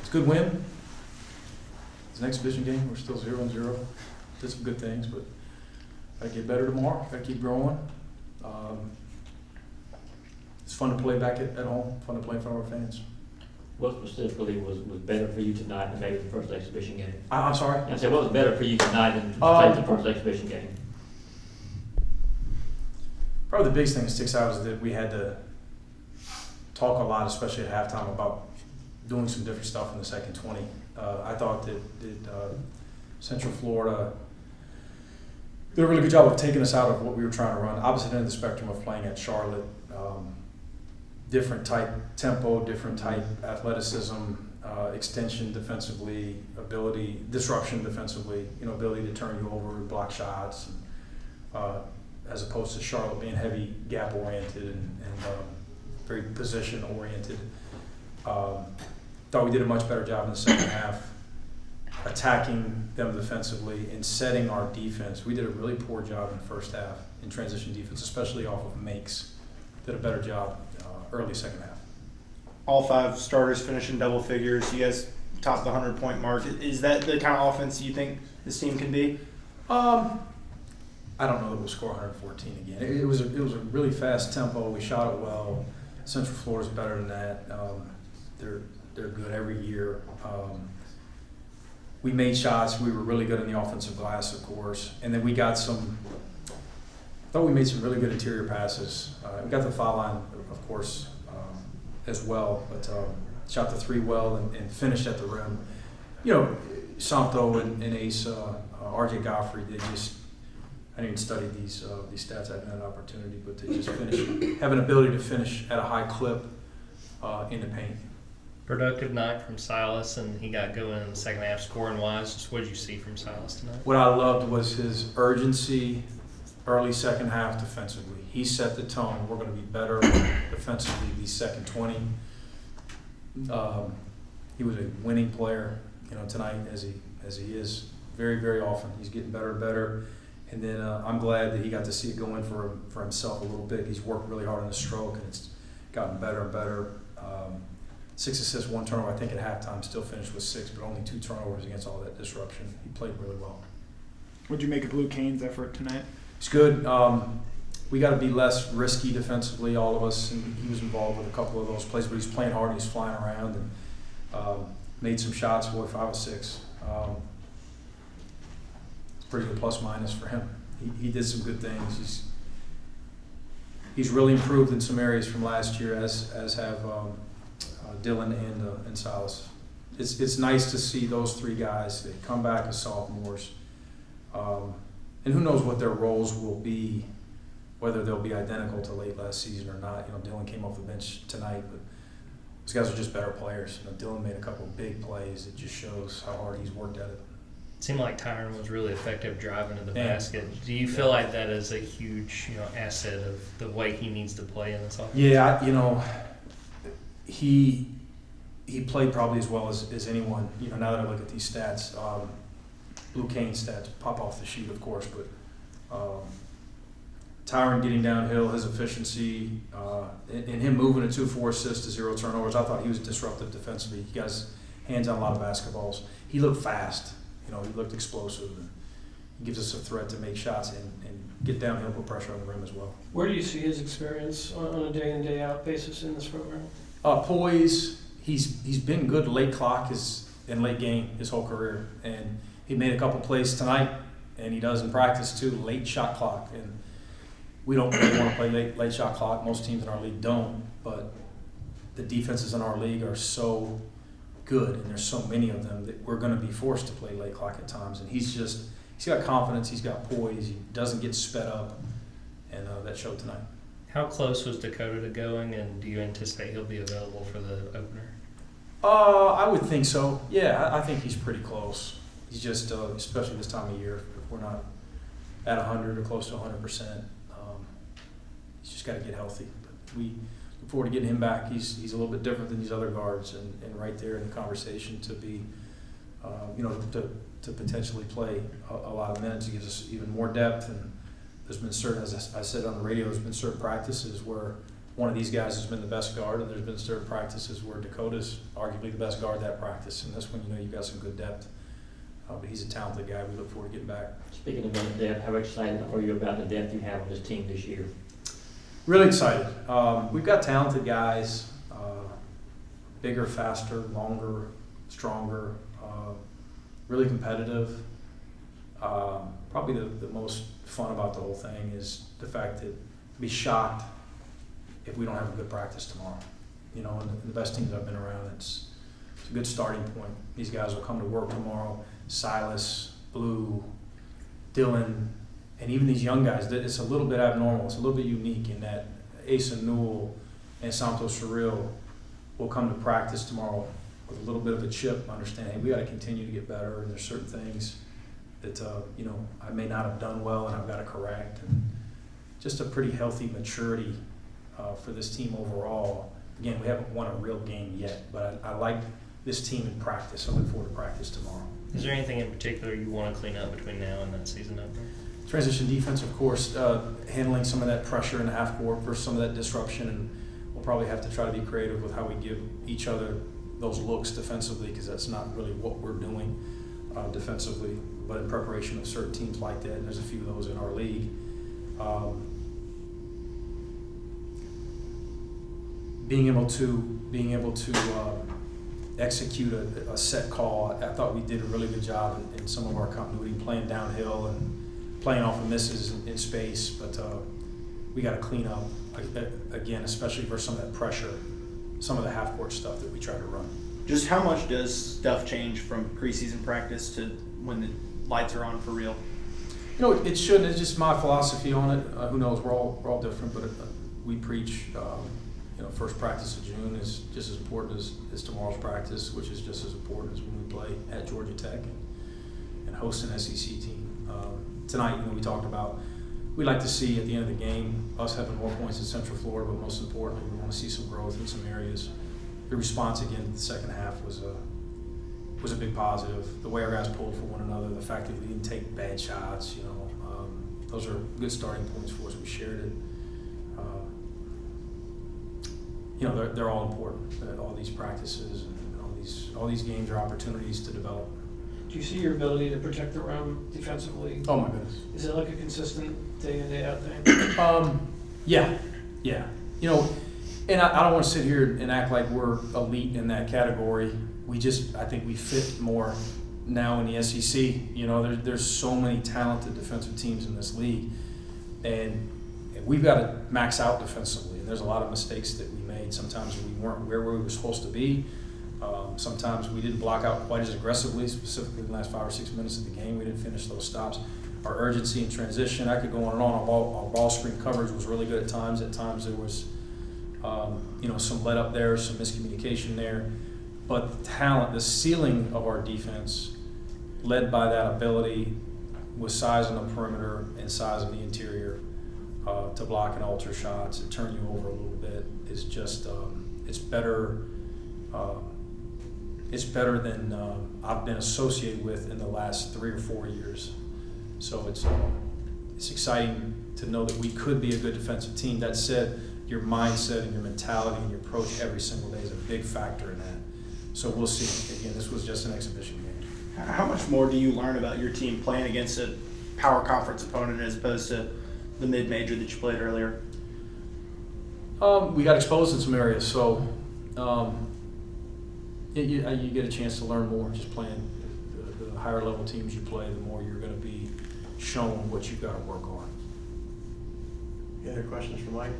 a good win. It's an exhibition game. We're still 0-0. Did some good things, but gotta get better tomorrow. Gotta keep growing. It's fun to play back at home. Fun to play in front of our fans. What specifically was better for you tonight than maybe the first exhibition game? I'm sorry? I said, what was better for you tonight than the first exhibition game? Probably the biggest thing that sticks out is that we had to talk a lot, especially at halftime, about doing some different stuff in the second 20. I thought that Central Florida did a really good job of taking us out of what we were trying to run. Opposite end of the spectrum of playing at Charlotte. Different type tempo, different type athleticism, extension defensively, disruption defensively, ability to turn you over, block shots, as opposed to Charlotte being heavy gap oriented and very position oriented. Thought we did a much better job in the second half attacking them defensively and setting our defense. We did a really poor job in the first half in transition defense, especially off of makes. Did a better job early second half. All 5 starters finished in double figures. You guys topped the 100-point mark. Is that the kind of offense you think this team can be? I don't know that we'll score 114 again. It was a really fast tempo. We shot it well. Central Florida's better than that. They're good every year. We made shots. We were really good in the offensive glass, of course, and then we got some. I thought we made some really good interior passes. We got the foul line, of course, as well, but shot the 3 well and finished at the rim. Santo and Ace, RJ Godfrey, I didn't even study these stats. I haven't had an opportunity, but they just have an ability to finish at a high clip in the paint. Productive night from Silas, and he got going in the second half scoring-wise. Just what did you see from Silas tonight? What I loved was his urgency early second half defensively. He set the tone. We're going to be better defensively these second 20. He was a winning player, tonight as he is very, very often. He's getting better and better. And then I'm glad that he got to see it go in for himself a little bit. He's worked really hard on the stroke, and it's gotten better and better. 6 assists, 1 turnover. I think at halftime still finished with 6, but only 2 turnovers against all that disruption. He played really well. What'd you make of Blue Cane's effort tonight? It's good. We got to be less risky defensively, all of us. And he was involved with a couple of those plays, but he's playing hard. He's flying around and made some shots. 5 or 6. Pretty good plus minus for him. He did some good things. He's really improved in some areas from last year, as have Dylan and Silas. It's nice to see those 3 guys. They come back as sophomores, and who knows what their roles will be, whether they'll be identical to late last season or not. Dylan came off the bench tonight, but these guys are just better players. Dylan made a couple of big plays. It just shows how hard he's worked at it. It seemed like Tyron was really effective driving to the basket. Do you feel like that is a huge, asset of the way he needs to play in this offense? Yeah, he played probably as well as anyone. Now that I look at these stats, Blue Cane stats pop off the sheet, of course, but Tyron getting downhill, his efficiency, and him moving to 4 assists to 0 turnovers. I thought he was disruptive defensively. He got his hands on a lot of basketballs. He looked fast. He looked explosive. And he gives us a threat to make shots and get downhill, put pressure on the rim as well. Where do you see his experience on a day-in, day-out basis in this program? Poise. He's been good late clock and late game his whole career. And he made a couple plays tonight, and he does in practice too, late shot clock. And we don't really want to play late shot clock. Most teams in our league don't, but the defenses in our league are so good, and there's so many of them that we're going to be forced to play late clock at times. And he's got confidence, he's got poise, he doesn't get sped up, and that showed tonight. How close was Dakota to going, and do you anticipate he'll be available for the opener? I would think so. Yeah, I think he's pretty close. He's just, especially this time of year, if we're not at 100 or close to 100%, he's just got to get healthy. But we look forward to getting him back. He's a little bit different than these other guards, and right there in the conversation to be, to potentially play a lot of minutes. He gives us even more depth, and there's been certain, as I said on the radio, there's been certain practices where one of these guys has been the best guard, and there's been certain practices where Dakota's arguably the best guard that practice, and this one, you know, you've got some good depth. But he's a talented guy. We look forward to getting back. Speaking of the depth, how excited are you about the depth you have on this team this year? Really excited. We've got talented guys, bigger, faster, longer, stronger, really competitive. Probably the most fun about the whole thing is the fact that I'd be shocked if we don't have a good practice tomorrow. You know, and the best teams I've been around, it's a good starting point. These guys will come to work tomorrow. Silas, Blue, Dylan, and even these young guys. It's a little bit abnormal. It's a little bit unique in that Asa Newell and Santos Surreal will come to practice tomorrow with a little bit of a chip, understanding, hey, we got to continue to get better, and there's certain things that you know, I may not have done well and I've got to correct, and just a pretty healthy maturity for this team overall. Again, we haven't won a real game yet, but I like this team in practice. I look forward to practice tomorrow. Is there anything in particular you want to clean up between now and that season opener? Transition defense, of course, handling some of that pressure in the half court versus some of that disruption, and we'll probably have to try to be creative with how we give each other those looks defensively, because that's not really what we're doing defensively, but in preparation of certain teams like that, and there's a few of those in our league. Being able to execute a set call, I thought we did a really good job in some of our continuity, playing downhill and playing off of misses in space, but we got to clean up, again, especially for some of that pressure, some of the half-court stuff that we try to run. Just how much does stuff change from preseason practice to when the lights are on for real? You know, it shouldn't. It's just my philosophy on it. Who knows? We're all different, but we preach. You know, first practice of June is just as important as tomorrow's practice, which is just as important as when we play at Georgia Tech and host an SEC team. Tonight, you know, we talked about we'd like to see at the end of the game us having more points in Central Florida, but most importantly, we want to see some growth in some areas. The response again in the second half was a big positive. The way our guys pulled for one another, the fact that we didn't take bad shots, you know, those are good starting points for us. We shared it. You know, they're all important. All these practices and all these games are opportunities to develop. Do you see your ability to protect the rim defensively? Oh my goodness. Is it like a consistent day in, day out thing? Yeah. You know, and I don't want to sit here and act like we're elite in that category. I think we fit more now in the SEC. You know, there's so many talented defensive teams in this league, and we've got to max out defensively. And there's a lot of mistakes that we made. Sometimes we weren't where we were supposed to be. Sometimes we didn't block out quite as aggressively, specifically in the last 5 or 6 minutes of the game. We didn't finish those stops. Our urgency and transition, I could go on and on. Our ball screen coverage was really good at times. At times there was, you know, some let up there, some miscommunication there. But the talent, the ceiling of our defense, led by that ability with size on the perimeter and size on the interior, to block and alter shots and turn you over a little bit, is just it's better. It's better than I've been associated with in the last 3 or 4 years. So it's exciting to know that we could be a good defensive team. That said, your mindset and your mentality and your approach every single day is a big factor in that. So we'll see. Again, this was just an exhibition game. How much more do you learn about your team playing against a power conference opponent as opposed to the mid-major that you played earlier? We got exposed in some areas, so you get a chance to learn more just playing. The higher level teams you play, the more you're going to be shown what you've got to work on. Any other questions for Mike?